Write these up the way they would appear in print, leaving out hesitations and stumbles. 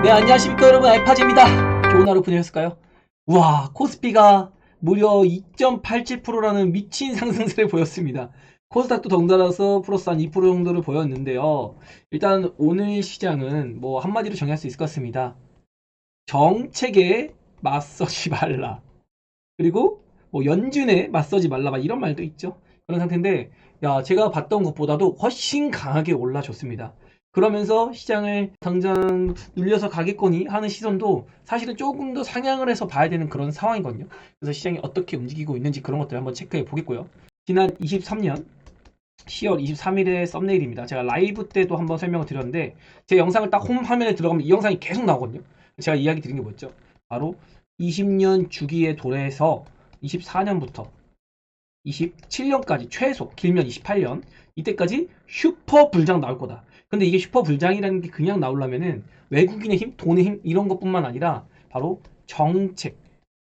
네, 안녕하십니까 여러분, 알파즈입니다. 좋은 하루 보내셨을까요? 우와, 코스피가 무려 2.87%라는 미친 상승세를 보였습니다. 코스닥도 덩달아서 플러스 한 2% 정도를 보였는데요. 일단 오늘 시장은 뭐 한마디로 정의할 수 있을 것 같습니다. 정책에 맞서지 말라. 그리고 뭐 연준에 맞서지 말라, 막 이런 말도 있죠. 그런 상태인데, 야, 제가 봤던 것보다도 훨씬 강하게 올라줬습니다. 그러면서 시장을 당장 눌려서 가겠거니 하는 시선도 사실은 조금 더 상향을 해서 봐야 되는 그런 상황이거든요. 그래서 시장이 어떻게 움직이고 있는지 그런 것들 한번 체크해 보겠고요. 지난 23년 10월 23일의 썸네일입니다. 제가 라이브 때도 한번 설명을 드렸는데, 제 영상을 딱 홈 화면에 들어가면 이 영상이 계속 나오거든요. 제가 이야기 드린 게 뭐였죠? 바로 20년 주기에 도래해서 24년부터 27년까지 최소, 길면 28년, 이때까지 슈퍼 불장 나올 거다. 근데 이게 슈퍼 불장이라는 게 그냥 나오려면은 외국인의 힘, 돈의 힘, 이런 것뿐만 아니라 바로 정책,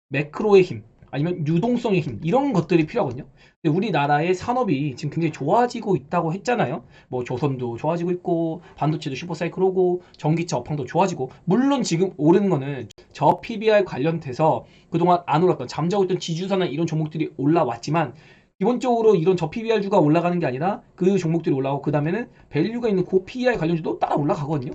매크로의 힘, 아니면 유동성의 힘, 이런 것들이 필요하거든요. 근데 우리나라의 산업이 지금 굉장히 좋아지고 있다고 했잖아요. 뭐 조선도 좋아지고 있고, 반도체도 슈퍼사이클 오고, 전기차 업황도 좋아지고, 물론 지금 오르는 거는 저 PBR 관련돼서 그동안 안 올랐던, 잠자고 있던 지주사나 이런 종목들이 올라왔지만, 기본적으로 이런 저 PBR주가 올라가는 게 아니라 그 종목들이 올라오고, 그 다음에는 밸류가 있는 그 PER 관련주도 따라 올라가거든요.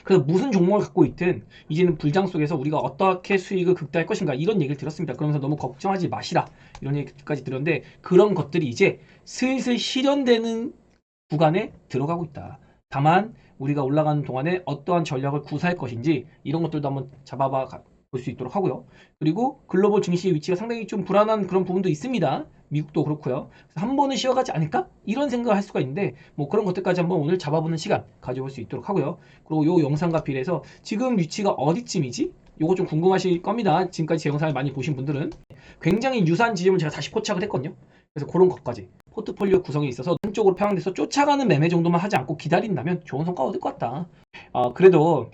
그래서 무슨 종목을 갖고 있든 이제는 불장 속에서 우리가 어떻게 수익을 극대화할 것인가, 이런 얘기를 들었습니다. 그러면서 너무 걱정하지 마시라, 이런 얘기까지 들었는데, 그런 것들이 이제 슬슬 실현되는 구간에 들어가고 있다. 다만 우리가 올라가는 동안에 어떠한 전략을 구사할 것인지, 이런 것들도 한번 잡아봐 볼 수 있도록 하고요. 그리고 글로벌 증시의 위치가 상당히 좀 불안한 그런 부분도 있습니다. 미국도 그렇고요. 그래서 한 번은 쉬어가지 않을까? 이런 생각을 할 수가 있는데, 뭐 그런 것들까지 한번 오늘 잡아보는 시간 가져볼 수 있도록 하고요. 그리고 요 영상과 비례해서 지금 위치가 어디쯤이지? 요거 좀 궁금하실 겁니다. 지금까지 제 영상을 많이 보신 분들은. 굉장히 유사한 지점을 제가 다시 포착을 했거든요. 그래서 그런 것까지 포트폴리오 구성에 있어서 한쪽으로 편향돼서 쫓아가는 매매 정도만 하지 않고 기다린다면 좋은 성과 얻을 것 같다. 그래도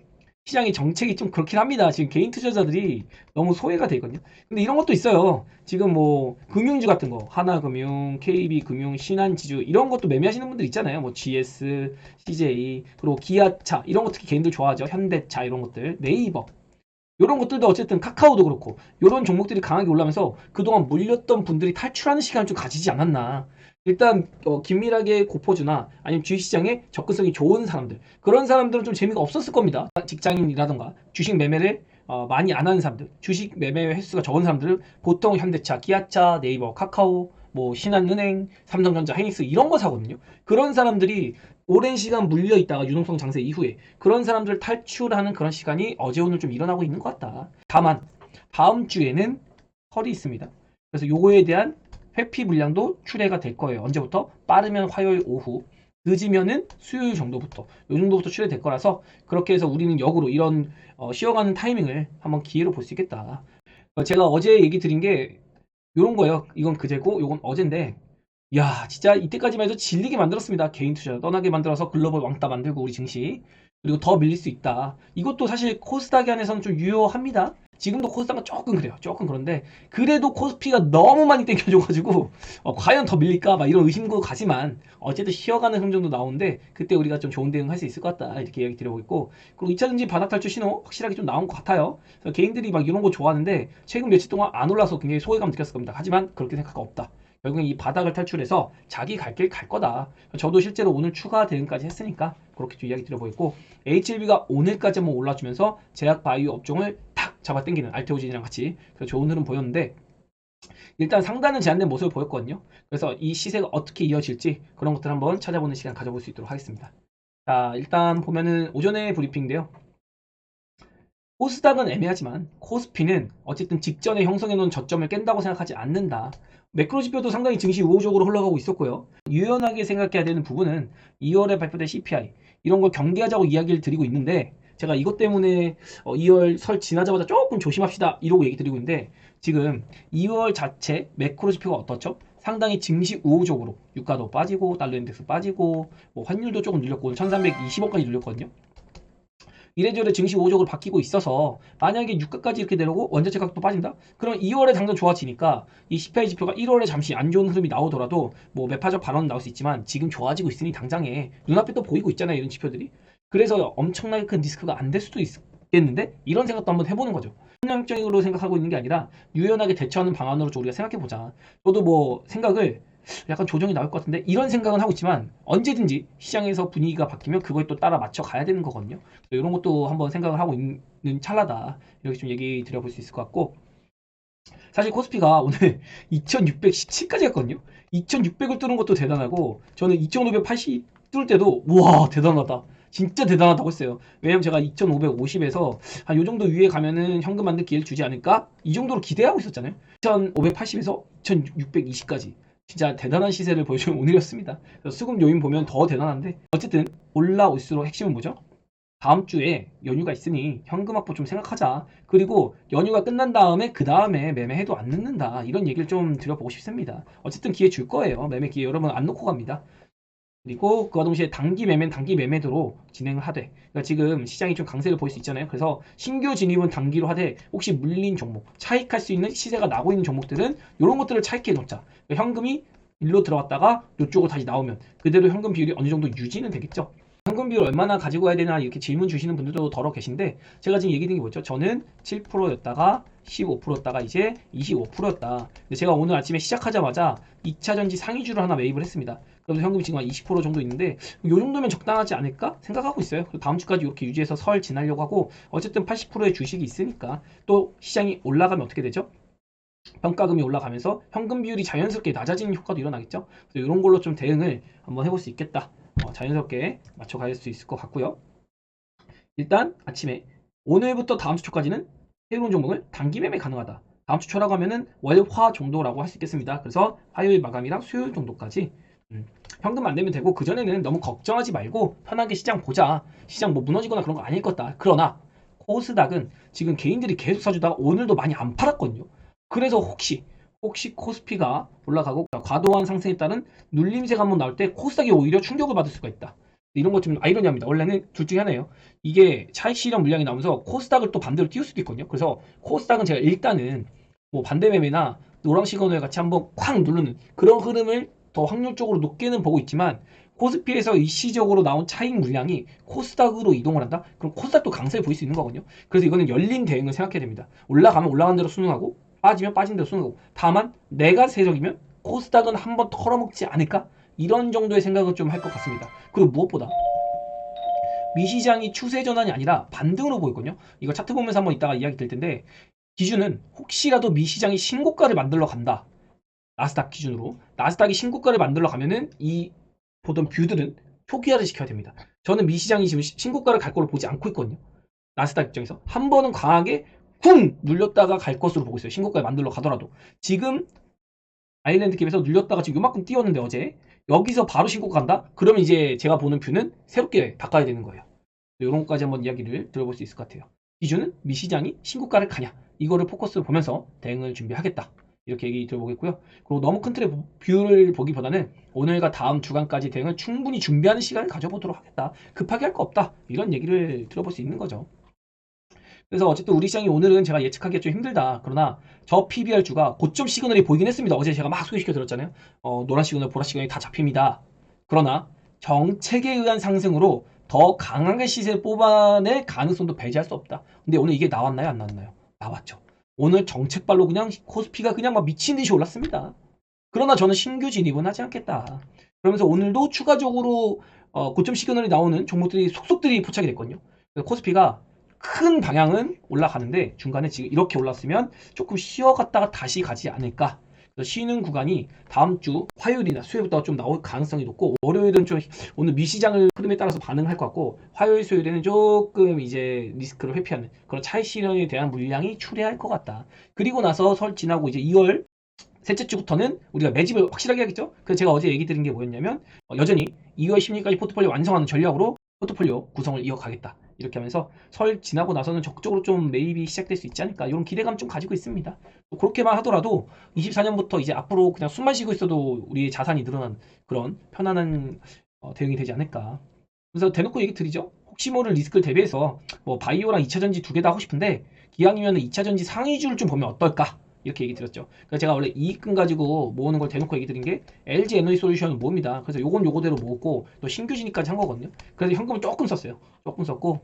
시장의 정책이 좀 그렇긴 합니다. 지금 개인 투자자들이 너무 소외가 되거든요. 근데 이런 것도 있어요. 지금 뭐 금융주 같은 거, 하나금융, KB금융, 신한지주, 이런 것도 매매하시는 분들 있잖아요. 뭐 GS, CJ, 그리고 기아차, 이런 거 특히 개인들 좋아하죠. 현대차, 이런 것들, 네이버, 이런 것들도 어쨌든 카카오도 그렇고 이런 종목들이 강하게 올라오면서 그동안 물렸던 분들이 탈출하는 시간을 좀 가지지 않았나. 일단 긴밀하게 고포주나 아니면 주식시장에 접근성이 좋은 사람들, 그런 사람들은 좀 재미가 없었을 겁니다. 직장인이라던가 주식 매매를 많이 안 하는 사람들, 주식 매매 횟수가 적은 사람들은 보통 현대차, 기아차, 네이버, 카카오, 뭐 신한은행, 삼성전자, 헤닉스, 이런 거 사거든요. 그런 사람들이 오랜 시간 물려 있다가 유동성 장세 이후에 그런 사람들 탈출하는 그런 시간이 어제 오늘 좀 일어나고 있는 것 같다. 다만 다음 주에는 설이 있습니다. 그래서 요거에 대한 회피 물량도 출회가 될 거예요. 언제부터? 빠르면 화요일 오후, 늦으면은 수요일 정도부터, 요 정도부터 출회될 거라서, 그렇게 해서 우리는 역으로 이런 쉬어가는 타이밍을 한번 기회로 볼 수 있겠다. 제가 어제 얘기 드린 게 요런 거예요. 이건 그제고 요건 어젠데, 야, 진짜 이때까지만 해도 질리게 만들었습니다. 개인 투자 떠나게 만들어서 글로벌 왕따 만들고, 우리 증시. 그리고 더 밀릴 수 있다. 이것도 사실 코스닥 안에서는 좀 유효합니다. 지금도 코스닥은 조금 그래요. 조금 그런데 그래도 코스피가 너무 많이 땡겨줘가지고 과연 더 밀릴까 막 이런 의심도 가지만, 어쨌든 쉬어가는 흐름 정도 나오는데 그때 우리가 좀 좋은 대응 할 수 있을 것 같다, 이렇게 이야기 드려보고 있고, 그리고 2차전지 바닥 탈출 신호 확실하게 좀 나온 것 같아요. 그래서 개인들이 막 이런 거 좋아하는데 최근 며칠 동안 안 올라서 굉장히 소외감 느꼈을 겁니다. 하지만 그렇게 생각가 없다. 결국엔 이 바닥을 탈출해서 자기 갈 길 갈 거다. 저도 실제로 오늘 추가 대응까지 했으니까 그렇게 좀 이야기 드려보겠고, HLB가 오늘까지 한번 올라주면서 제약 바이오 업종을 탁 잡아 당기는 알테오진이랑 같이, 그래서 좋은 흐름 보였는데, 일단 상단은 제한된 모습을 보였거든요. 그래서 이 시세가 어떻게 이어질지 그런 것들 한번 찾아보는 시간 가져볼 수 있도록 하겠습니다. 자, 일단 보면은 오전에 브리핑인데요. 코스닥은 애매하지만 코스피는 어쨌든 직전에 형성해놓은 저점을 깬다고 생각하지 않는다. 매크로 지표도 상당히 증시 우호적으로 흘러가고 있었고요. 유연하게 생각해야 되는 부분은 2월에 발표된 CPI, 이런 걸 경계하자고 이야기를 드리고 있는데, 제가 이것 때문에 2월 설 지나자마자 조금 조심합시다 이러고 얘기 드리고 있는데, 지금 2월 자체 매크로 지표가 어떻죠? 상당히 증시 우호적으로, 유가도 빠지고 달러 인덱스 빠지고 뭐 환율도 조금 눌렸고 1320원까지 눌렸거든요. 이래저래 증시 우호적으로 바뀌고 있어서, 만약에 유가까지 이렇게 내려고 원자재 가격도 빠진다? 그럼 2월에 당장 좋아지니까 이 CPI 지표가 1월에 잠시 안 좋은 흐름이 나오더라도 뭐 매파적 반원 나올 수 있지만, 지금 좋아지고 있으니 당장에 눈앞에 또 보이고 있잖아요, 이런 지표들이. 그래서 엄청나게 큰 리스크가 안 될 수도 있겠는데 이런 생각도 한번 해보는 거죠. hun명적으로 생각하고 있는 게 아니라 유연하게 대처하는 방안으로 좀 우리가 생각해보자. 저도 뭐 생각을 약간 조정이 나올 것 같은데 이런 생각은 하고 있지만 언제든지 시장에서 분위기가 바뀌면 그거에 또 따라 맞춰 가야 되는 거거든요. 이런 것도 한번 생각을 하고 있는 찰나다 이렇게 좀 얘기 드려볼 수 있을 것 같고, 사실 코스피가 오늘 2617까지 갔거든요. 2600을 뚫은 것도 대단하고 저는 2580 뚫을 때도 우와 대단하다, 진짜 대단하다고 했어요. 왜냐면 제가 2550에서 한 요 정도 위에 가면은 현금 만들 기회를 주지 않을까 이 정도로 기대하고 있었잖아요. 2580에서 2620까지 진짜 대단한 시세를 보여준 오늘이었습니다. 수급 요인 보면 더 대단한데 어쨌든 올라올수록 핵심은 뭐죠? 다음 주에 연휴가 있으니 현금 확보 좀 생각하자. 그리고 연휴가 끝난 다음에 그 다음에 매매해도 안 늦는다. 이런 얘기를 좀 드려보고 싶습니다. 어쨌든 기회 줄 거예요. 매매 기회 여러분 안 놓고 갑니다. 그리고 그와 동시에 단기 매매는 단기 매매대로 진행을 하되, 그러니까 지금 시장이 좀 강세를 보일 수 있잖아요. 그래서 신규 진입은 단기로 하되 혹시 물린 종목, 차익할 수 있는 시세가 나고 있는 종목들은 이런 것들을 차익해 놓자. 그러니까 현금이 일로 들어갔다가 이쪽으로 다시 나오면 그대로 현금 비율이 어느 정도 유지는 되겠죠. 현금 비율 얼마나 가지고 와야 되나 이렇게 질문 주시는 분들도 더러 계신데, 제가 지금 얘기 드린 게 뭐죠? 저는 7%였다가 15%였다가 이제 25%였다. 근데 제가 오늘 아침에 시작하자마자 2차전지 상위주를 하나 매입을 했습니다. 그래서 현금이 지금 한 20% 정도 있는데 이 정도면 적당하지 않을까 생각하고 있어요. 그리고 다음 주까지 이렇게 유지해서 설 지나려고 하고, 어쨌든 80%의 주식이 있으니까 또 시장이 올라가면 어떻게 되죠? 평가금이 올라가면서 현금 비율이 자연스럽게 낮아지는 효과도 일어나겠죠. 그래서 이런 걸로 좀 대응을 한번 해볼 수 있겠다. 자연스럽게 맞춰갈 수 있을 것 같고요. 일단 아침에 오늘부터 다음 주 초까지는 새로운 종목을 단기 매매 가능하다. 다음 주 초라고 하면은 월화 정도라고 할 수 있겠습니다. 그래서 화요일 마감이랑 수요일 정도까지 현금 안 내면 되고, 그전에는 너무 걱정하지 말고 편하게 시장 보자. 시장 뭐 무너지거나 그런 거 아닐 거다. 그러나 코스닥은 지금 개인들이 계속 사주다가 오늘도 많이 안 팔았거든요. 그래서 혹시 코스피가 올라가고 과도한 상승에 따른 눌림세가 한번 나올 때 코스닥이 오히려 충격을 받을 수가 있다. 이런 것 좀 아이러니합니다. 원래는 둘 중에 하나예요. 이게 차익 실현 물량이 나오면서 코스닥을 또 반대로 띄울 수도 있거든요. 그래서 코스닥은 제가 일단은 뭐 반대 매매나 노랑 시그널 같이 한번 쾅 누르는 그런 흐름을 더 확률적으로 높게는 보고 있지만, 코스피에서 일시적으로 나온 차익 물량이 코스닥으로 이동을 한다? 그럼 코스닥도 강세를 보일 수 있는 거거든요. 그래서 이거는 열린 대응을 생각해야 됩니다. 올라가면 올라간 대로 순응하고 빠지면 빠진 대로 순응하고, 다만 내가 세력이면 코스닥은 한번 털어먹지 않을까? 이런 정도의 생각을 좀 할 것 같습니다. 그리고 무엇보다 미시장이 추세 전환이 아니라 반등으로 보이거든요. 이거 차트 보면서 한번 이따가 이야기 드릴 텐데, 기준은 혹시라도 미시장이 신고가를 만들러 간다. 나스닥 기준으로 나스닥이 신고가를 만들러 가면은 이 보던 뷰들은 초기화를 시켜야 됩니다. 저는 미시장이 지금 신고가를 갈 걸로 보지 않고 있거든요. 나스닥 입장에서 한 번은 강하게 쿵 눌렸다가 갈 것으로 보고 있어요. 신고가를 만들러 가더라도. 지금 아일랜드 캡에서 눌렸다가 지금 요만큼 뛰었는데 어제 여기서 바로 신고가 간다? 그러면 이제 제가 보는 뷰는 새롭게 바꿔야 되는 거예요. 이런 것까지 한번 이야기를 들어볼 수 있을 것 같아요. 기준은 미시장이 신고가를 가냐, 이거를 포커스로 보면서 대응을 준비하겠다. 이렇게 얘기 들어보겠고요. 그리고 너무 큰 틀의 뷰를 보기보다는 오늘과 다음 주간까지 대응을 충분히 준비하는 시간을 가져보도록 하겠다. 급하게 할 거 없다. 이런 얘기를 들어볼 수 있는 거죠. 그래서 어쨌든 우리 시장이 오늘은 제가 예측하기가 좀 힘들다. 그러나 저 PBR주가 고점 시그널이 보이긴 했습니다. 어제 제가 막 소개시켜 드렸잖아요. 노란 시그널, 보라 시그널이 다 잡힙니다. 그러나 정책에 의한 상승으로 더 강하게 시세를 뽑아낼 가능성도 배제할 수 없다. 근데 오늘 이게 나왔나요? 안 나왔나요? 나왔죠. 오늘 정책발로 그냥 코스피가 그냥 막 미친 듯이 올랐습니다. 그러나 저는 신규 진입은 하지 않겠다. 그러면서 오늘도 추가적으로 고점 시그널이 나오는 종목들이 속속들이 포착이 됐거든요. 그래서 코스피가 큰 방향은 올라가는데 중간에 지금 이렇게 올랐으면 조금 쉬어갔다가 다시 가지 않을까. 그래서 쉬는 구간이 다음 주 화요일이나 수요일부터 좀 나올 가능성이 높고, 월요일은 좀 오늘 미시장을 흐름에 따라서 반응할 것 같고, 화요일 수요일에는 조금 이제 리스크를 회피하는 그런 차익 실현에 대한 물량이 출회할 것 같다. 그리고 나서 설 지나고 이제 2월 셋째 주부터는 우리가 매집을 확실하게 하겠죠. 그래서 제가 어제 얘기 드린 게 뭐였냐면 여전히 2월 10일까지 포트폴리오 완성하는 전략으로 포트폴리오 구성을 이어가겠다. 이렇게 하면서 설 지나고 나서는 적극적으로 좀 매입이 시작될 수 있지 않을까, 이런 기대감 좀 가지고 있습니다. 그렇게만 하더라도 24년부터 이제 앞으로 그냥 숨만 쉬고 있어도 우리의 자산이 늘어난 그런 편안한 대응이 되지 않을까. 그래서 대놓고 얘기 드리죠. 혹시 모를 리스크를 대비해서 뭐 바이오랑 2차전지 두 개 다 하고 싶은데 기왕이면 2차전지 상위주를 좀 보면 어떨까, 이렇게 얘기 드렸죠. 그래서 제가 원래 이익금 가지고 모으는 걸 대놓고 얘기 드린 게 LG 에너지 솔루션은 모읍니다. 그래서 요건 요거대로 모았고 또 신규 진입까지 한 거거든요. 그래서 현금을 조금 썼어요. 조금 썼고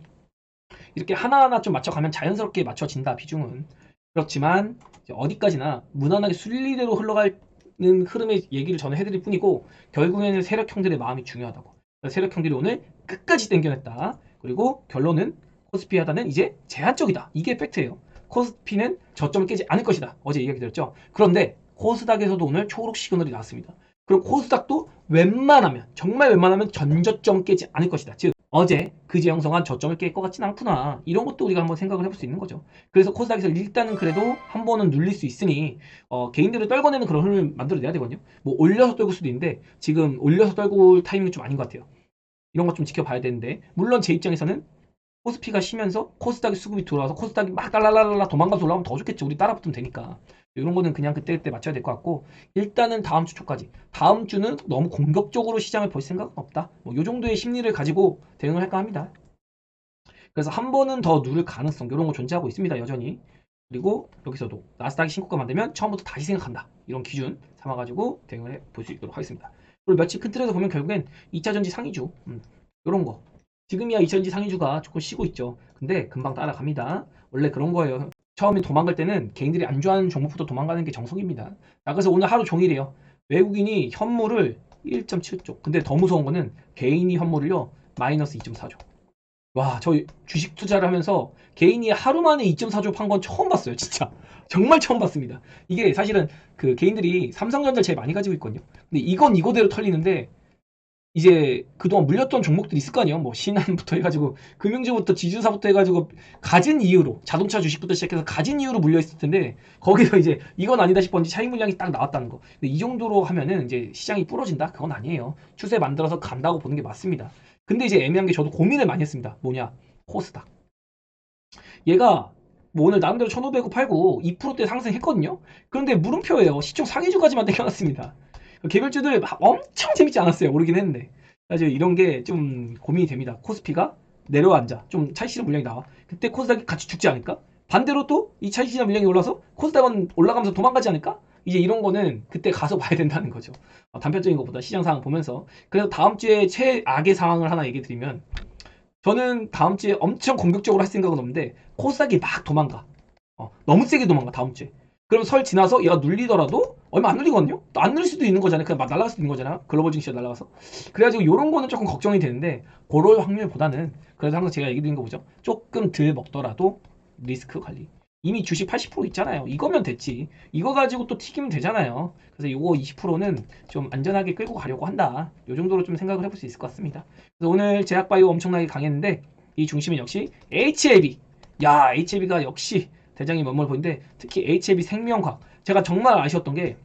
이렇게 하나하나 좀 맞춰가면 자연스럽게 맞춰진다 비중은. 그렇지만 어디까지나 무난하게 순리대로 흘러가는 흐름의 얘기를 저는 해드릴 뿐이고 결국에는 세력형들의 마음이 중요하다고. 세력형들이 오늘 끝까지 땡겨냈다. 그리고 결론은 코스피 하단은 이제 제한적이다. 이게 팩트예요. 코스피는 저점을 깨지 않을 것이다. 어제 이야기 드렸죠. 그런데 코스닥에서도 오늘 초록 시그널이 나왔습니다. 그리고 코스닥도 웬만하면 정말 웬만하면 전저점 깨지 않을 것이다. 즉 어제 그제 형성한 저점을 깰 것 같진 않구나. 이런 것도 우리가 한번 생각을 해볼 수 있는 거죠. 그래서 코스닥에서 일단은 그래도 한 번은 눌릴 수 있으니 개인들을 떨궈내는 그런 흐름을 만들어내야 되거든요. 뭐 올려서 떨굴 수도 있는데 지금 올려서 떨굴 타이밍이 좀 아닌 것 같아요. 이런 것 좀 지켜봐야 되는데 물론 제 입장에서는 코스피가 쉬면서 코스닥이 수급이 들어와서 코스닥이 막 달랄랄라 도망가서 올라오면 더 좋겠죠. 우리 따라 붙으면 되니까. 이런 거는 그냥 그때그때 맞춰야 될 것 같고 일단은 다음 주 초까지 다음 주는 너무 공격적으로 시장을 볼 생각은 없다. 요 정도의 심리를 가지고 대응을 할까 합니다. 그래서 한 번은 더 누를 가능성 이런 거 존재하고 있습니다. 여전히. 그리고 여기서도 나스닥이 신고가 만들면 처음부터 다시 생각한다. 이런 기준 삼아가지고 대응을 해볼 수 있도록 하겠습니다. 그리고 며칠 큰 틀에서 보면 결국엔 2차전지 상위주 이런 거 지금이야 2차전지 상위주가 조금 쉬고 있죠. 근데 금방 따라갑니다. 원래 그런 거예요. 처음에 도망갈 때는 개인들이 안 좋아하는 종목부터 도망가는 게 정석입니다. 자, 그래서 오늘 하루 종일이에요. 외국인이 현물을 1.7조. 근데 더 무서운 거는 개인이 현물을요 마이너스 2.4조. 와, 저 주식 투자를 하면서 개인이 하루 만에 2.4조 판 건 처음 봤어요, 진짜. 정말 처음 봤습니다. 이게 사실은 그 개인들이 삼성전자를 제일 많이 가지고 있거든요. 근데 이건 이거대로 털리는데 이제 그동안 물렸던 종목들이 있을 거 아니에요. 뭐 신한부터 해가지고 금융주부터 지주사부터 해가지고 가진 이유로 자동차 주식부터 시작해서 가진 이유로 물려 있을 텐데 거기서 이제 이건 아니다 싶었는지 차익 물량이 딱 나왔다는 거. 근데 이 정도로 하면은 이제 시장이 부러진다? 그건 아니에요. 추세 만들어서 간다고 보는 게 맞습니다. 근데 이제 애매한 게 저도 고민을 많이 했습니다. 뭐냐? 코스닥. 얘가 뭐 오늘 나름대로 1,500원 팔고 2%대 상승했거든요. 그런데 물음표예요. 시총 상위주까지만 땡겨놨습니다. 개별주들 엄청 재밌지 않았어요. 오르긴 했는데. 사실 이런 게 좀 고민이 됩니다. 코스피가 내려앉아. 좀 차익실현 물량이 나와. 그때 코스닥이 같이 죽지 않을까? 반대로 또 이 차익실현 물량이 올라서 코스닥은 올라가면서 도망가지 않을까? 이제 이런 거는 그때 가서 봐야 된다는 거죠. 단편적인 것보다 시장 상황 보면서. 그래서 다음 주에 최악의 상황을 하나 얘기 드리면 저는 다음 주에 엄청 공격적으로 할 생각은 없는데 코스닥이 막 도망가. 너무 세게 도망가 다음 주에. 그럼 설 지나서 얘가 눌리더라도 얼마 안 눌리거든요. 또 안 눌릴 수도 있는 거잖아요. 그냥 막 날아갈 수도 있는 거잖아. 글로벌 증시가 날아가서. 그래가지고 이런 거는 조금 걱정이 되는데 그럴 확률보다는 그래서 항상 제가 얘기 드린 거 보죠. 조금 덜 먹더라도 리스크 관리. 이미 주식 80% 있잖아요. 이거면 됐지. 이거 가지고 또 튀기면 되잖아요. 그래서 이거 20%는 좀 안전하게 끌고 가려고 한다. 이 정도로 좀 생각을 해볼 수 있을 것 같습니다. 그래서 오늘 제약바이오 엄청나게 강했는데 이 중심은 역시 HLB. 야, HLB가 역시 대장이 몇뭘 보이는데 특히 HLB 생명과학. 제가 정말 아쉬웠던 게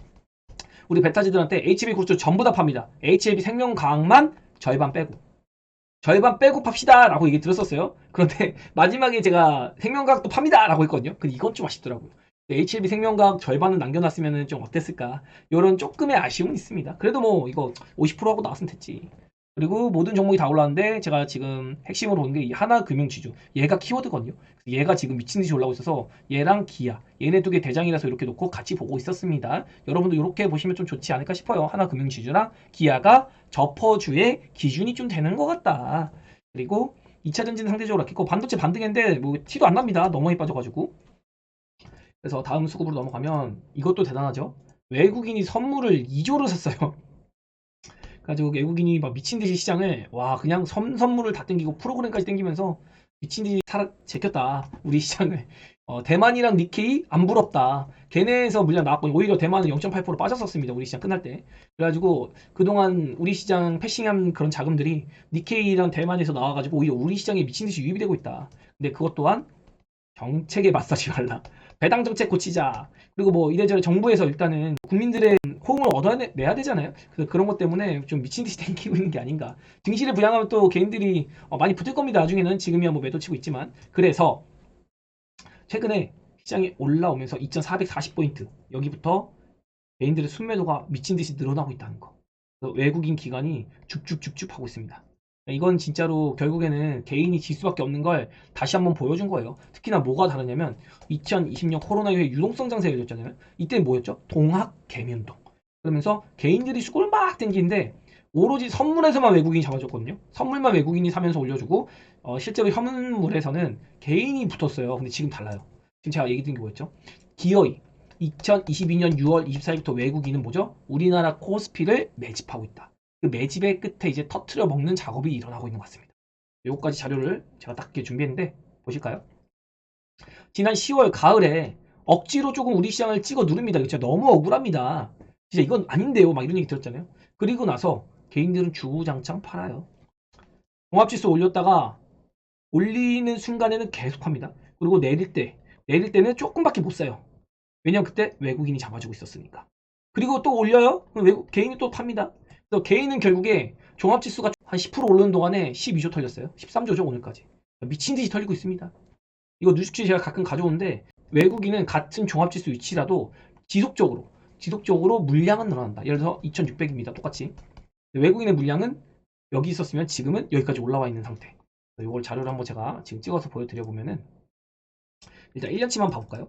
우리 베타지들한테 HLB 그룹주 전부 다 팝니다. HLB 생명과학만 절반 빼고 팝시다 라고 얘기 들었었어요. 그런데 마지막에 제가 생명과학도 팝니다 라고 했거든요. 근데 이건 좀 아쉽더라고요. HLB 생명과학 절반은 남겨놨으면 좀 어땠을까. 이런 조금의 아쉬움은 있습니다. 그래도 뭐 이거 50% 하고 나왔으면 됐지. 그리고 모든 종목이 다 올랐는데 제가 지금 핵심으로 보는 게 이 하나금융지주. 얘가 키워드거든요. 얘가 지금 미친듯이 올라오고 있어서 얘랑 기아. 얘네 두 개 대장이라서 이렇게 놓고 같이 보고 있었습니다. 여러분도 이렇게 보시면 좀 좋지 않을까 싶어요. 하나금융지주랑 기아가 저퍼주의 기준이 좀 되는 것 같다. 그리고 2차전지는 상대적으로 약했고 반도체 반등인데 뭐 티도 안 납니다. 너무 많이 빠져가지고. 그래서 다음 수급으로 넘어가면 이것도 대단하죠. 외국인이 선물을 2조를 샀어요. 가지고 외국인이 막 미친 듯이 시장을 와 그냥 선물을 다 땡기고 프로그램까지 땡기면서 미친 듯이 제꼈다 우리 시장을. 대만이랑 니케이 안 부럽다. 걔네에서 물량 나왔고 오히려 대만은 0.8% 빠졌었습니다. 우리 시장 끝날 때. 그래가지고 그동안 우리 시장 패싱한 그런 자금들이 니케이랑 대만에서 나와가지고 오히려 우리 시장에 미친 듯이 유입이 되고 있다. 근데 그것 또한 정책에 맞서지 말라. 배당 정책 고치자. 그리고 뭐 이래저래 정부에서 일단은 국민들의 호응을 얻어내야 되잖아요. 그래서 그런 것 때문에 좀 미친 듯이 땡기고 있는 게 아닌가. 증시를 부양하면 또 개인들이 많이 붙을 겁니다. 나중에는 지금이야 뭐 매도 치고 있지만. 그래서 최근에 시장이 올라오면서 2,440포인트 여기부터 개인들의 순매도가 미친 듯이 늘어나고 있다는 거. 그래서 외국인 기관이 죽죽죽죽 하고 있습니다. 이건 진짜로 결국에는 개인이 질 수밖에 없는 걸 다시 한번 보여준 거예요. 특히나 뭐가 다르냐면 2020년 코로나 이후에 유동성 장세가 열렸잖아요. 이때 뭐였죠? 동학 개미운동. 그러면서 개인들이 수급을 막 땡기는데 오로지 선물에서만 외국인이 잡아줬거든요. 선물만 외국인이 사면서 올려주고 실제로 현물에서는 개인이 붙었어요. 근데 지금 달라요. 지금 제가 얘기 드린 게 뭐였죠? 기어이 2022년 6월 24일부터 외국인은 뭐죠? 우리나라 코스피를 매집하고 있다. 그 매집의 끝에 이제 터트려 먹는 작업이 일어나고 있는 것 같습니다. 요거까지 자료를 제가 딱 이렇게 준비했는데 보실까요? 지난 10월 가을에 억지로 조금 우리 시장을 찍어 누릅니다. 이거 진짜 너무 억울합니다. 진짜 이건 아닌데요. 막 이런 얘기 들었잖아요. 그리고 나서 개인들은 주구장창 팔아요. 종합지수 올렸다가 올리는 순간에는 계속합니다. 그리고 내릴 때는 조금밖에 못 사요. 왜냐면 그때 외국인이 잡아주고 있었으니까. 그리고 또 올려요? 개인이 또 팝니다. 그래서 개인은 결국에 종합지수가 한 10% 오르는 동안에 12조 털렸어요. 13조죠, 오늘까지. 미친 듯이 털리고 있습니다. 이거 뉴스취 제가 가끔 가져오는데 외국인은 같은 종합지수 위치라도 지속적으로 물량은 늘어난다. 예를 들어서 2600입니다. 똑같이. 외국인의 물량은 여기 있었으면 지금은 여기까지 올라와 있는 상태. 이걸 자료를 한번 제가 지금 찍어서 보여드려 보면은 일단 1년치만 봐볼까요?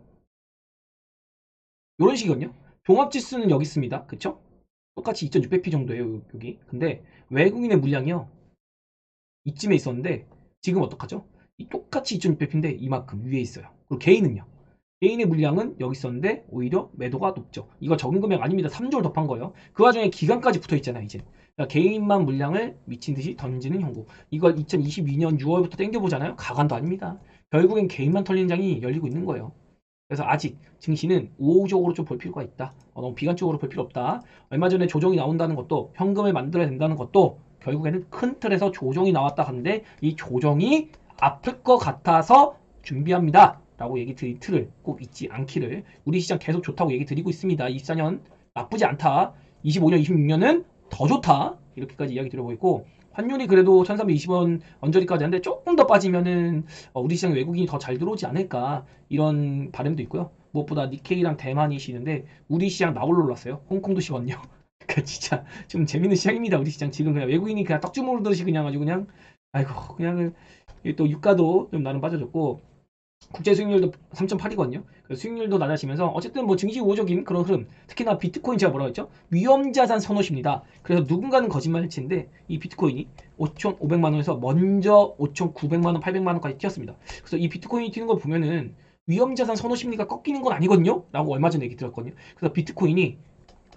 이런 식이거든요. 종합지수는 여기 있습니다. 그쵸? 똑같이 2600p 정도예요, 여기. 근데 외국인의 물량이요. 이쯤에 있었는데 지금 어떡하죠? 똑같이 2600p인데 이만큼 위에 있어요. 그리고 개인은요. 개인의 물량은 여기 있었는데 오히려 매도가 높죠. 이거 적은 금액 아닙니다. 3조를 더 판 거예요. 그 와중에 기간까지 붙어 있잖아요, 이제. 그러니까 개인만 물량을 미친 듯이 던지는 형국. 이걸 2022년 6월부터 땡겨보잖아요. 가관도 아닙니다. 결국엔 개인만 털리는 장이 열리고 있는 거예요. 그래서 아직 증시는 우호적으로 좀 볼 필요가 있다. 너무 비관적으로 볼 필요 없다. 얼마 전에 조정이 나온다는 것도 현금을 만들어야 된다는 것도 결국에는 큰 틀에서 조정이 나왔다 하는데 이 조정이 아플 것 같아서 준비합니다. 라고 얘기 드린 틀을 꼭 잊지 않기를. 우리 시장 계속 좋다고 얘기 드리고 있습니다. 24년 나쁘지 않다. 25년, 26년은 더 좋다. 이렇게까지 이야기 드려보고 있고 환율이 그래도 1320원 언저리까지 하는데 조금 더 빠지면은 우리 시장에 외국인이 더 잘 들어오지 않을까 이런 바람도 있고요. 무엇보다 니케이랑 대만이 쉬는데 우리 시장 나홀로 올랐어요. 홍콩도 쉬거든요. 그러니까 진짜 좀 재밌는 시장입니다. 우리 시장 지금 그냥 외국인이 그냥 떡주먹으로듯이 그냥 아주 그냥 아이고 그냥 또 유가도 좀 나름 빠져줬고 국제 수익률도 3.8이거든요. 수익률도 낮아지면서 어쨌든 뭐 증시 우호적인 그런 흐름. 특히나 비트코인 제가 뭐라고 했죠? 위험자산 선호십니다. 그래서 누군가는 거짓말을 치는데 이 비트코인이 5,500만 원에서 먼저 5,900만 원, 800만 원까지 튀었습니다. 그래서 이 비트코인이 튀는 걸 보면은 위험자산 선호 심리가 꺾이는 건 아니거든요. 라고 얼마 전에 얘기 들었거든요. 그래서 비트코인이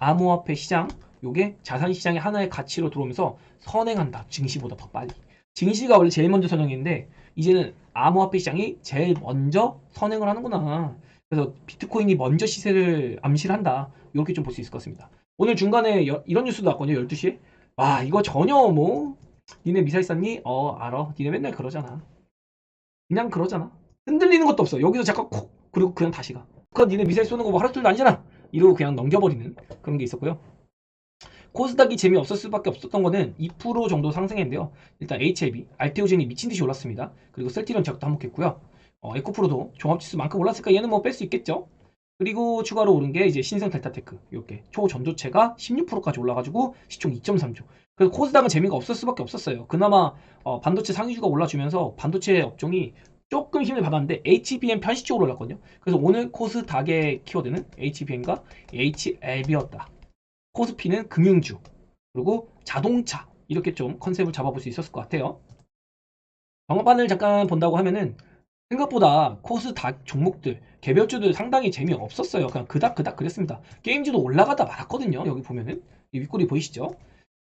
암호화폐 시장, 요게 자산 시장의 하나의 가치로 들어오면서 선행한다. 증시보다 더 빨리. 증시가 원래 제일 먼저 선행했는데 이제는 암호화폐 시장이 제일 먼저 선행을 하는구나. 그래서 비트코인이 먼저 시세를 암시를 한다. 이렇게 좀 볼 수 있을 것 같습니다. 오늘 중간에 이런 뉴스도 나왔거든요. 12시에. 와 이거 전혀 뭐 니네 미사일 쐈니? 알아. 니네 맨날 그러잖아. 그냥 그러잖아. 흔들리는 것도 없어. 여기서 잠깐 콕 그리고 그냥 다시 가. 그건 니네 미사일 쏘는 거 뭐 하루 종일 아니잖아. 이러고 그냥 넘겨버리는 그런 게 있었고요. 코스닥이 재미없을 수밖에 없었던 거는 2% 정도 상승했는데요. 일단 HLB, 알테오젠이 미친듯이 올랐습니다. 그리고 셀티론 제약도 한몫했고요. 에코프로도 종합지수만큼 올랐으니까 얘는 뭐 뺄 수 있겠죠. 그리고 추가로 오른 게 이제 신성 델타테크, 이렇게 초전도체가 16%까지 올라가지고 시총 2.3조. 그래서 코스닥은 재미가 없을 수밖에 없었어요. 그나마 반도체 상위주가 올라주면서 반도체 업종이 조금 힘을 받았는데 HBM 편시 쪽으로 올랐거든요. 그래서 오늘 코스닥의 키워드는 HBM과 HLB였다. 코스피는 금융주, 그리고 자동차 이렇게 좀 컨셉을 잡아볼 수 있었을 것 같아요. 영업반을 잠깐 본다고 하면은 생각보다 코스닥 종목들 개별주들 상당히 재미없었어요. 그냥 그닥 그랬습니다. 게임주도 올라가다 말았거든요. 여기 보면은 이 윗꼬리 보이시죠?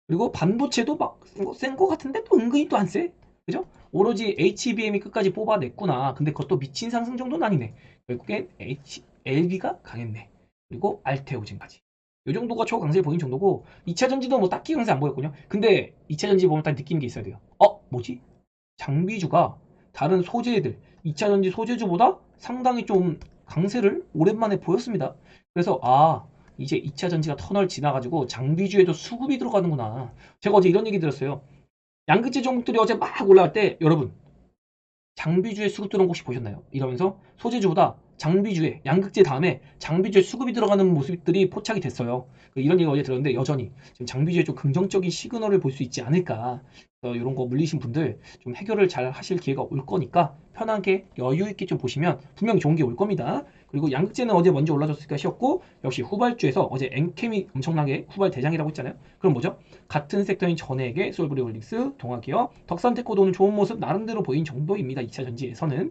그리고 반도체도 막 센 거 같은데 또 은근히 또 안 세. 그죠? 오로지 HBM이 끝까지 뽑아냈구나. 근데 그것도 미친 상승 정도는 아니네. 결국엔 LB가 강했네. 그리고 알테오젠까지. 이 정도가 초강세 보인 정도고 2차전지도 뭐 딱히 강세 안 보였거든요. 근데 2차전지 보면 딱 느끼는 게 있어야 돼요. 뭐지? 장비주가 다른 소재들 2차전지 소재주보다 상당히 좀 강세를 오랜만에 보였습니다. 그래서 이제 2차전지가 터널 지나가지고 장비주에도 수급이 들어가는구나. 제가 어제 이런 얘기 들었어요. 양극재 종목들이 어제 막 올라갈 때 여러분 장비주에 수급 들어온 거 혹시 보셨나요? 이러면서 소재주보다 장비주에 양극재 다음에 장비주에 수급이 들어가는 모습들이 포착이 됐어요. 이런 얘기 어제 들었는데 여전히 지금 장비주에 좀 긍정적인 시그널을 볼 수 있지 않을까. 이런 거 물리신 분들 좀 해결을 잘 하실 기회가 올 거니까 편하게 여유 있게 좀 보시면 분명히 좋은 게 올 겁니다. 그리고 양극재는 어제 먼저 올라줬으니까 쉬었고, 역시 후발주에서 어제 엔캠이 엄청나게 후발 대장이라고 했잖아요. 그럼 뭐죠? 같은 섹터인 전액의 솔브리올릭스, 동아기업, 덕산테크도 오늘 좋은 모습 나름대로 보인 정도입니다. 2차 전지에서는.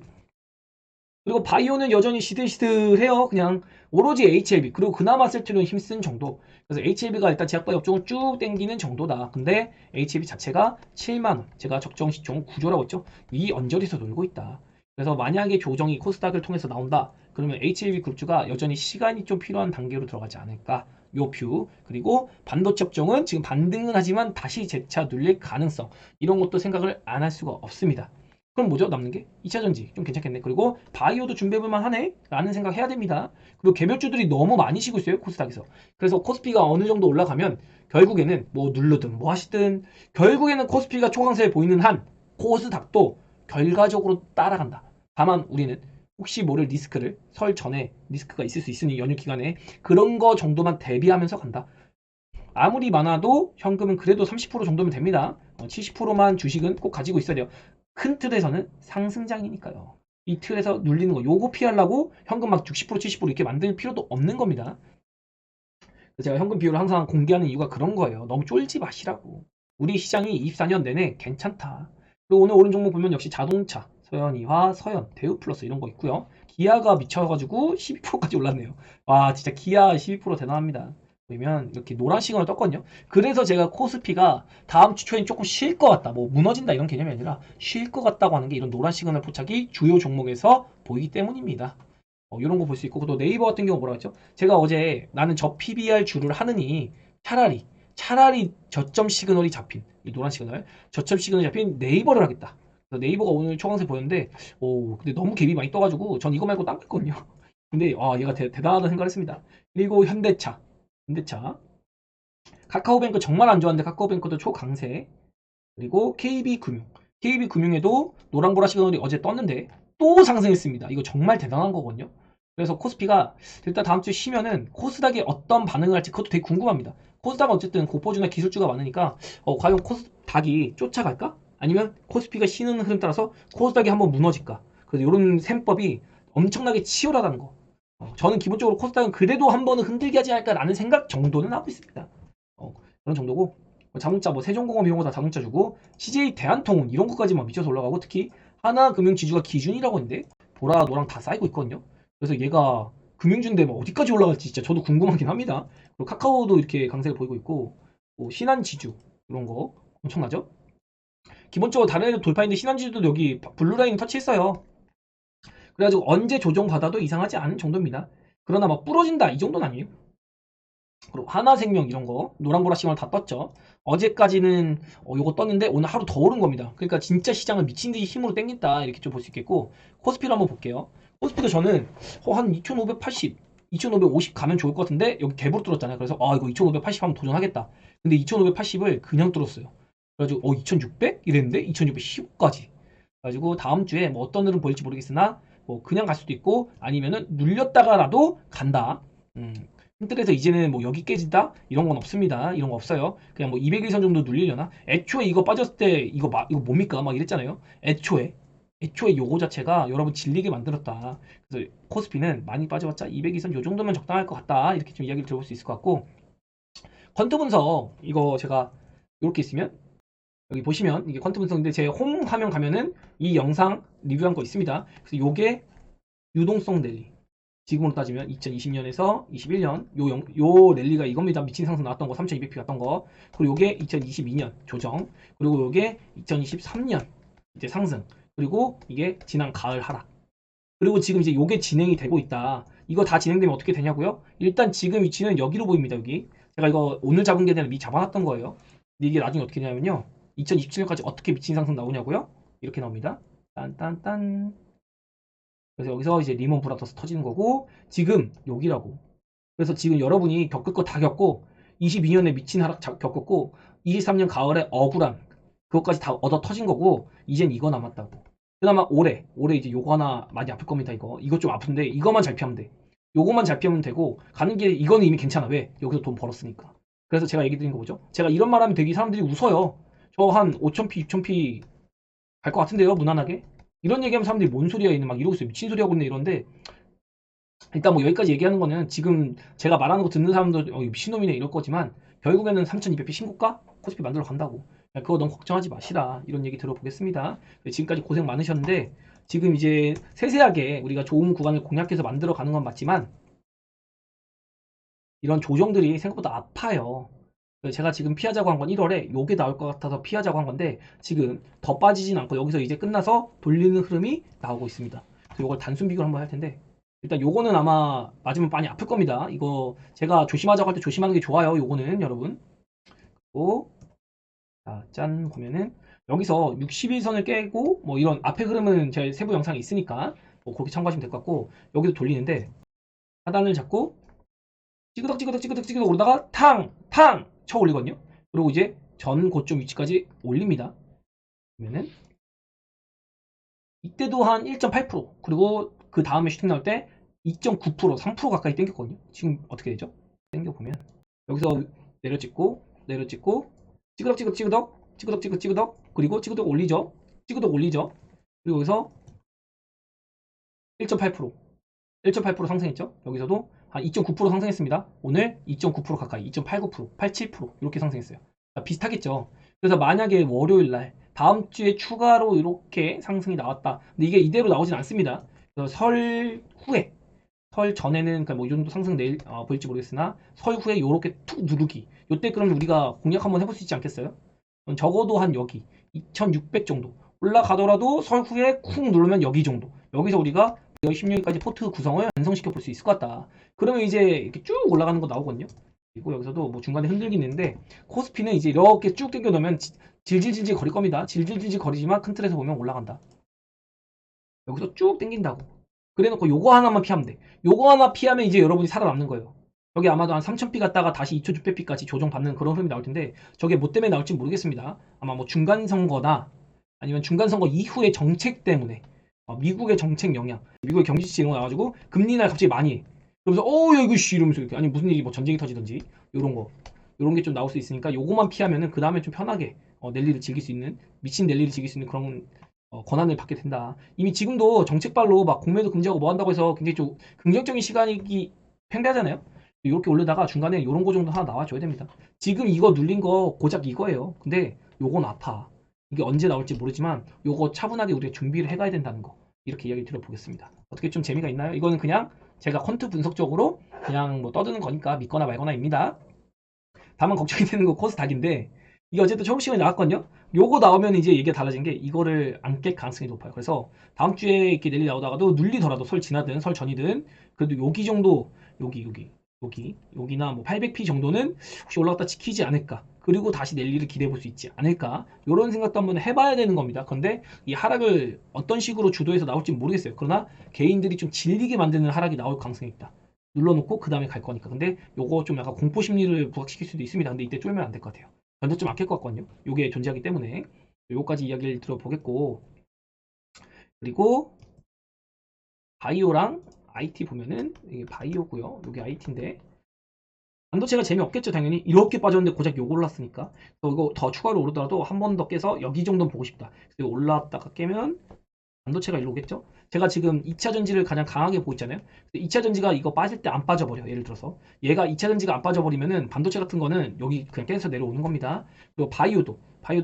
그리고 바이오는 여전히 시들시들해요. 그냥 오로지 HLB 그리고 그나마 셀트리온 힘쓴 정도. 그래서 HLB가 일단 제약바이오 업종을 쭉 땡기는 정도다. 근데 HLB 자체가 7만원, 제가 적정 시총 구조라고 했죠. 이 언저리에서 놀고 있다. 그래서 만약에 조정이 코스닥을 통해서 나온다, 그러면 HLB 그룹주가 여전히 시간이 좀 필요한 단계로 들어가지 않을까. 요 뷰. 그리고 반도체 업종은 지금 반등은 하지만 다시 재차 눌릴 가능성, 이런 것도 생각을 안 할 수가 없습니다. 그럼 뭐죠? 남는 게 2차전지 좀 괜찮겠네. 그리고 바이오도 준비해볼만 하네 라는 생각 해야 됩니다. 그리고 개별주들이 너무 많이 쉬고 있어요, 코스닥에서. 그래서 코스피가 어느 정도 올라가면 결국에는 뭐 누르든 뭐 하시든 결국에는 코스피가 초강세에 보이는 한 코스닥도 결과적으로 따라간다. 다만 우리는 혹시 모를 리스크를, 설 전에 리스크가 있을 수 있으니 연휴 기간에 그런 거 정도만 대비하면서 간다. 아무리 많아도 현금은 그래도 30% 정도면 됩니다. 70%만 주식은 꼭 가지고 있어야 돼요. 큰 틀에서는 상승장이니까요. 이 틀에서 눌리는 거 요거 피하려고 현금 막 60% 70% 이렇게 만들 필요도 없는 겁니다. 제가 현금 비율을 항상 공개하는 이유가 그런 거예요. 너무 쫄지 마시라고. 우리 시장이 24년 내내 괜찮다. 그리고 오늘 오른 종목 보면 역시 자동차, 서현이화, 서현, 대우플러스 이런 거 있고요. 기아가 미쳐가지고 12%까지 올랐네요. 와, 진짜 기아 12% 대단합니다. 보면 이렇게 노란 시그널을 떴거든요. 그래서 제가 코스피가 다음 주 초엔 조금 쉴 것 같다, 뭐 무너진다 이런 개념이 아니라 쉴 것 같다고 하는 게 이런 노란 시그널 포착이 주요 종목에서 보이기 때문입니다. 이런 거 볼 수 있고, 또 네이버 같은 경우 뭐라 했죠? 제가 어제 나는 저 PBR 주를 하느니 차라리 저점 시그널이 잡힌, 이 노란 시그널, 저점 시그널이 잡힌 네이버를 하겠다. 그래서 네이버가 오늘 초강세 보였는데, 근데 너무 갭이 많이 떠가지고 전 이거 말고 딴 거 했거든요. 근데 얘가 대단하다 생각을 했습니다. 그리고 현대차, 카카오뱅크 정말 안 좋았는데 카카오뱅크도 초강세. 그리고 KB금융에도 노랑보라 시그널이 어제 떴는데 또 상승했습니다. 이거 정말 대단한 거거든요. 그래서 코스피가 일단 다음 주 쉬면은 코스닥이 어떤 반응을 할지 그것도 되게 궁금합니다. 코스닥은 어쨌든 고포주나 기술주가 많으니까 과연 코스닥이 쫓아갈까? 아니면 코스피가 쉬는 흐름 따라서 코스닥이 한번 무너질까? 그래서 이런 셈법이 엄청나게 치열하다는 거. 저는 기본적으로 코스닥은 그래도 한 번은 흔들게 하지 않을까라는 생각 정도는 하고 있습니다. 그런 정도고, 자동차 뭐 세종공업 이런 거 다 자동차 주고, CJ 대한통운 이런 것까지만 미쳐서 올라가고, 특히 하나금융지주가 기준이라고 했는데 보라 노랑 다 쌓이고 있거든요. 그래서 얘가 금융주인데 뭐 어디까지 올라갈지 진짜 저도 궁금하긴 합니다. 그리고 카카오도 이렇게 강세를 보이고 있고, 뭐 신한지주 이런 거 엄청나죠? 기본적으로 다른 애들 돌파했는데 신한지주도 여기 블루라인 터치했어요. 그래가지고 언제 조정받아도 이상하지 않은 정도입니다. 그러나 막 부러진다 이 정도는 아니에요. 그리고 하나생명 이런 거 노란보라 시그널 다 떴죠. 어제까지는 요거 떴는데 오늘 하루 더 오른 겁니다. 그러니까 진짜 시장을 미친듯이 힘으로 땡긴다 이렇게 좀 볼 수 있겠고, 코스피를 한번 볼게요. 코스피도 저는 한 2580, 2550 가면 좋을 것 같은데 여기 갭으로 뚫었잖아요. 그래서 이거 2580 한번 도전하겠다. 근데 2580을 그냥 뚫었어요. 그래가지고 2600 이랬는데 2615까지. 그래가지고 다음 주에 뭐 어떤 흐름 보일지 모르겠으나 뭐 그냥 갈 수도 있고 아니면은 눌렸다가라도 간다. 힌트에서 이제는 뭐 여기 깨진다 이런 건 없습니다. 이런 거 없어요. 그냥 뭐 200일선 정도 눌리려나? 애초에 이거 빠졌을 때 이거 뭡니까? 막 이랬잖아요. 애초에 요거 자체가 여러분 질리게 만들었다. 그래서 코스피는 많이 빠져봤자 200일선 요 정도면 적당할 것 같다. 이렇게 좀 이야기를 들어볼 수 있을 것 같고, 퀀트 분석 이거 제가 이렇게 있으면 여기 보시면 이게 퀀트 분석인데 제 홈 화면 가면은 이 영상 리뷰한 거 있습니다. 그래서 요게 유동성 랠리, 지금으로 따지면 2020년에서 21년 요 랠리가 이겁니다. 미친 상승 나왔던 거 3200p 갔던 거. 그리고 요게 2022년 조정. 그리고 요게 2023년 이제 상승. 그리고 이게 지난 가을 하락. 그리고 지금 이제 요게 진행이 되고 있다. 이거 다 진행되면 어떻게 되냐고요? 일단 지금 위치는 여기로 보입니다. 여기. 제가 이거 오늘 잡은 게 아니라 미리 잡아놨던 거예요. 근데 이게 나중에 어떻게 되냐면요. 2027년까지 어떻게 미친 상승 나오냐고요? 이렇게 나옵니다. 딴딴딴. 그래서 여기서 이제 리먼 브라더스 터지는 거고, 지금 여기라고. 그래서 지금 여러분이 겪을 거 다 겪고 22년에 미친 하락 겪었고 23년 가을에 억울한 그것까지 다 얻어 터진 거고, 이젠 이거 남았다고. 그나마 올해 이제 요거 하나 많이 아플 겁니다. 이거 좀 아픈데 이거만 잘 피하면 돼. 요거만 잘 피하면 되고 가는 길에 이거는 이미 괜찮아. 왜? 여기서 돈 벌었으니까. 그래서 제가 얘기 드린 거 뭐죠? 제가 이런 말 하면 되게 사람들이 웃어요. 저 한 5,000피, 6,000피 갈 것 같은데요, 무난하게? 이런 얘기하면 사람들이 뭔 소리야, 이는 막 이러고 있어요. 미친 소리 하고 있네, 이런데. 일단 뭐 여기까지 얘기하는 거는 지금 제가 말하는 거 듣는 사람도 미친놈이네 이럴 거지만 결국에는 3,200피 신고가 코스피 만들어 간다고. 그거 너무 걱정하지 마시라. 이런 얘기 들어보겠습니다. 지금까지 고생 많으셨는데 지금 이제 세세하게 우리가 좋은 구간을 공략해서 만들어 가는 건 맞지만 이런 조정들이 생각보다 아파요. 제가 지금 피하자고 한 건 1월에 요게 나올 것 같아서 피하자고 한 건데 지금 더 빠지진 않고 여기서 이제 끝나서 돌리는 흐름이 나오고 있습니다. 그래서 요걸 단순 비교를 한번 할 텐데 일단 요거는 아마 맞으면 많이 아플 겁니다. 이거 제가 조심하자고 할 때 조심하는 게 좋아요. 요거는 여러분. 그리고 짠 보면은 여기서 61선을 깨고 뭐 이런 앞에 흐름은 제 세부 영상이 있으니까 뭐 그렇게 참고하시면 될 것 같고 여기도 돌리는데 하단을 잡고 찌그덕 오르다가 탕 쳐 올리거든요. 그리고 이제 전 고점 위치까지 올립니다. 그러면은 이때도 한 1.8% 그리고 그 다음에 슈팅 나올 때 2.9% 3% 가까이 땡겼거든요. 지금 어떻게 되죠? 땡겨 보면 여기서 내려찍고 찌그덕 그리고 찌그덕 올리죠. 그리고 여기서 1.8% 1.8% 상승했죠. 여기서도 한 2.9% 상승했습니다. 오늘 2.9% 가까이 2.89% 87% 이렇게 상승했어요. 비슷하겠죠. 그래서 만약에 월요일날 다음 주에 추가로 이렇게 상승이 나왔다. 근데 이게 이대로 나오진 않습니다. 그래서 설 후에 설 전에는 그러니까 뭐 이 정도 상승 내일 보일지 모르겠으나 설 후에 이렇게 툭 누르기. 이때 그러면 우리가 공략 한번 해볼 수 있지 않겠어요? 적어도 한 여기 2,600 정도 올라가더라도 설 후에 쿵 누르면 여기 정도. 여기서 우리가 16일까지 포트 구성을 완성시켜 볼 수 있을 것 같다. 그러면 이제 이렇게 쭉 올라가는 거 나오거든요. 그리고 여기서도 뭐 중간에 흔들긴 있는데 코스피는 이제 이렇게 쭉 당겨 놓으면 질질질질 거릴 겁니다. 질질질질 거리지만 큰 틀에서 보면 올라간다. 여기서 쭉 당긴다고. 그래놓고 요거 하나만 피하면 돼. 요거 하나 피하면 이제 여러분이 살아남는 거예요. 여기 아마도 한 3,000피 갔다가 다시 2,600피까지 조정받는 그런 흐름이 나올 텐데 저게 뭐 때문에 나올지 모르겠습니다. 아마 뭐 중간 선거나 아니면 중간 선거 이후의 정책 때문에 미국의 정책 영향, 미국의 경기 지표 이런 거 나와가지고 금리 날 갑자기 많이 해. 그러면서 야 이거 씨 이러면서 이렇게 아니 무슨 일이 뭐 전쟁이 터지든지 요런 거 요런 게 좀 나올 수 있으니까 요거만 피하면은 그 다음에 좀 편하게 랠리를 즐길 수 있는 미친 랠리를 즐길 수 있는 그런 권한을 받게 된다. 이미 지금도 정책발로 막 공매도 금지하고 뭐 한다고 해서 굉장히 좀 긍정적인 시간이 팽배하잖아요. 이렇게 올려다가 중간에 이런 거 정도 하나 나와줘야 됩니다. 지금 이거 눌린 거 고작 이거예요. 근데 요건 아파. 이게 언제 나올지 모르지만 요거 차분하게 우리가 준비를 해가야 된다는 거. 이렇게 이야기 드려보겠습니다. 어떻게 좀 재미가 있나요? 이거는 그냥 제가 퀀트 분석적으로 그냥 뭐 떠드는 거니까 믿거나 말거나입니다. 다만 걱정이 되는 거 코스닥인데 이게 어쨌든 초록 시간이 나왔거든요. 요거 나오면 이제 얘기가 달라진 게 이거를 안 깰 가능성이 높아요. 그래서 다음 주에 이렇게 내리 나오다가도 눌리더라도 설 지나든 설 전이든 그래도 여기 정도 여기나 뭐 800p 정도는 혹시 올라갔다 지키지 않을까. 그리고 다시 랠리를 기대해 볼 수 있지 않을까. 이런 생각도 한번 해봐야 되는 겁니다. 그런데 이 하락을 어떤 식으로 주도해서 나올지 모르겠어요. 그러나 개인들이 좀 질리게 만드는 하락이 나올 가능성이 있다. 눌러놓고 그 다음에 갈 거니까. 근데 요거 좀 약간 공포 심리를 부각시킬 수도 있습니다. 근데 이때 쫄면 안 될 것 같아요. 전저점 아낄 것 같거든요. 요게 존재하기 때문에 요거까지 이야기를 들어보겠고 그리고 바이오랑 IT 보면은 이게 바이오고요. 요게 IT인데 반도체가 재미없겠죠 당연히 이렇게 빠졌는데 고작 요거 올랐으니까 이거 더 추가로 오르더라도 한 번 더 깨서 여기 정도는 보고 싶다. 그래서 올라왔다가 깨면 반도체가 일로 오겠죠? 제가 지금 2차 전지를 가장 강하게 보고 있잖아요. 2차 전지가 이거 빠질 때 안 빠져버려. 예를 들어서 얘가 2차 전지가 안 빠져버리면은 반도체 같은 거는 여기 그냥 깨서 내려오는 겁니다. 그리고 바이오도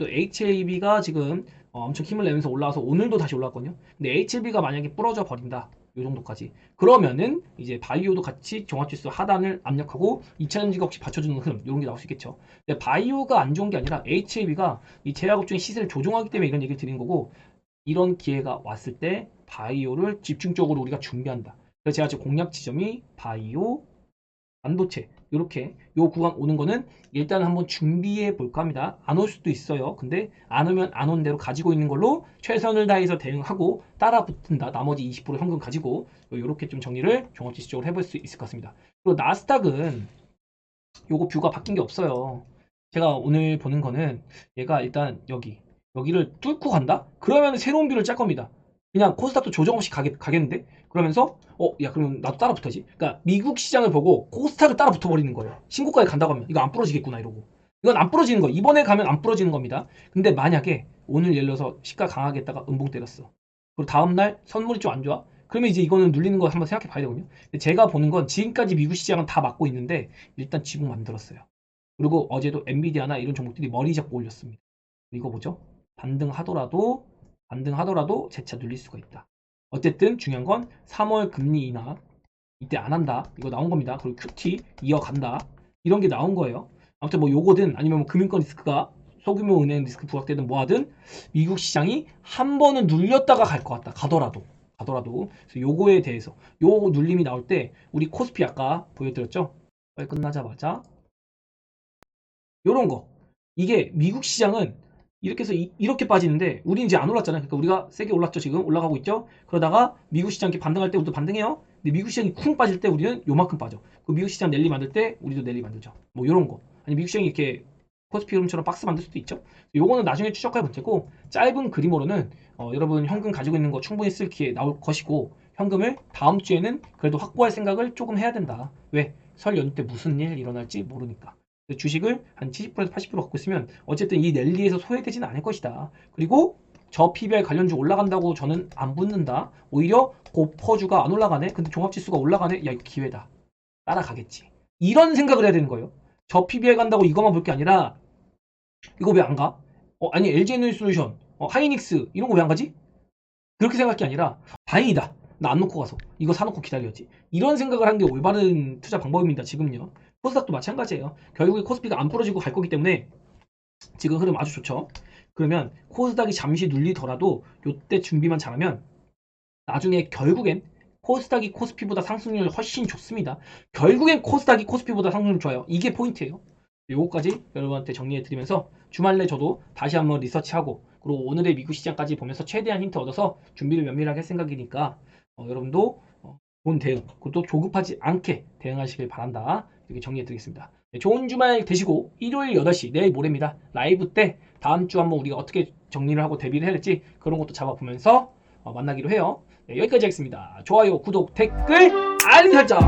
HLB가 지금 엄청 힘을 내면서 올라와서 오늘도 다시 올라왔거든요. 근데 HLB가 만약에 부러져 버린다. 요 정도까지. 그러면은 이제 바이오도 같이 종합지수 하단을 압력하고 2차 전지가 혹시 받쳐주는 흐름 이런 게 나올 수 있겠죠. 근데 바이오가 안 좋은 게 아니라 HLB가 이 제약업종의 시세를 조종하기 때문에 이런 얘기를 드리는 거고 이런 기회가 왔을 때 바이오를 집중적으로 우리가 준비한다. 그래서 제가 지금 공략 지점이 바이오, 반도체 이렇게 요 구간 오는 거는 일단 한번 준비해 볼까 합니다. 안 올 수도 있어요. 근데 안 오면 안 온 대로 가지고 있는 걸로 최선을 다해서 대응하고 따라 붙는다. 나머지 20% 현금 가지고 이렇게 좀 정리를 종합지수적으로 해볼 수 있을 것 같습니다. 그리고 나스닥은 요거 뷰가 바뀐 게 없어요. 제가 오늘 보는 거는 얘가 일단 여기를 뚫고 간다? 그러면 새로운 뷰를 짤 겁니다. 그냥 코스닥도 조정 없이 가겠는데? 그러면서 야 그럼 나도 따라 붙어야지. 그러니까 미국 시장을 보고 코스닥을 따라 붙어버리는 거예요. 신고가에 간다고 하면 이거 안 부러지겠구나 이러고. 이건 안 부러지는 거. 이번에 가면 안 부러지는 겁니다. 근데 만약에 오늘 예를 들어서 시가 강하게 했다가 음봉 때렸어. 그리고 다음날 선물이 좀 안 좋아. 그러면 이제 이거는 눌리는 거 한번 생각해 봐야 되거든요. 근데 제가 보는 건 지금까지 미국 시장은 다 막고 있는데 일단 지붕 만들었어요. 그리고 어제도 엔비디아나 이런 종목들이 머리 잡고 올렸습니다. 이거 보죠. 반등하더라도 재차 눌릴 수가 있다. 어쨌든 중요한 건 3월 금리 인하 이때 안 한다. 이거 나온 겁니다. 그리고 QT 이어간다. 이런 게 나온 거예요. 아무튼 뭐 요거든 아니면 뭐 금융권 리스크가 소규모 은행 리스크 부각되든 뭐하든 미국 시장이 한 번은 눌렸다가 갈 것 같다. 가더라도. 그래서 요거에 대해서 요 눌림이 나올 때 우리 코스피 아까 보여드렸죠? 빨리 끝나자마자 요런 거. 이게 미국 시장은 이렇게 해서 이렇게 빠지는데 우리는 이제 안 올랐잖아요. 그러니까 우리가 세게 올랐죠. 지금 올라가고 있죠. 그러다가 미국 시장 이렇게 반등할 때 우리도 반등해요. 근데 미국 시장이 쿵 빠질 때 우리는 요만큼 빠져. 그 미국 시장 랠리 만들 때 우리도 랠리 만들죠. 뭐 요런 거. 아니 미국 시장이 이렇게 코스피 흐름처럼 박스 만들 수도 있죠. 요거는 나중에 추적할 문제고 짧은 그림으로는 여러분 현금 가지고 있는 거 충분히 쓸 기회 나올 것이고 현금을 다음 주에는 그래도 확보할 생각을 조금 해야 된다. 왜? 설 연휴 때 무슨 일 일어날지 모르니까. 주식을 한 70%에서 80% 갖고 있으면 어쨌든 이 랠리에서 소외되지는 않을 것이다. 그리고 저 PBR 관련주 올라간다고 저는 안 붙는다. 오히려 고퍼주가 안 올라가네. 근데 종합지수가 올라가네. 야 이거 기회다. 따라가겠지. 이런 생각을 해야 되는 거예요. 저 PBR 간다고 이것만 볼 게 아니라 이거 왜 안 가? 아니 LG에너지솔루션, 하이닉스 이런 거 왜 안 가지? 그렇게 생각할 게 아니라 다행이다. 나 안 놓고 가서 이거 사놓고 기다려야지. 이런 생각을 하는 게 올바른 투자 방법입니다. 지금요. 코스닥도 마찬가지예요. 결국에 코스피가 안 부러지고 갈 거기 때문에 지금 흐름 아주 좋죠. 그러면 코스닥이 잠시 눌리더라도 요때 준비만 잘하면 나중에 결국엔 코스닥이 코스피보다 상승률 훨씬 좋습니다. 결국엔 코스닥이 코스피보다 상승률 좋아요. 이게 포인트예요. 요거까지 여러분한테 정리해드리면서 주말 내 저도 다시 한번 리서치하고 그리고 오늘의 미국 시장까지 보면서 최대한 힌트 얻어서 준비를 면밀하게 할 생각이니까 여러분도 좋은 대응, 그것도 조급하지 않게 대응하시길 바란다. 이렇게 정리해드리겠습니다. 네, 좋은 주말 되시고 일요일 8시 내일 모레입니다. 라이브 때 다음 주 한번 우리가 어떻게 정리를 하고 대비를 해야 될지 그런 것도 잡아보면서 만나기로 해요. 네, 여기까지 하겠습니다. 좋아요, 구독, 댓글, 알림 설정!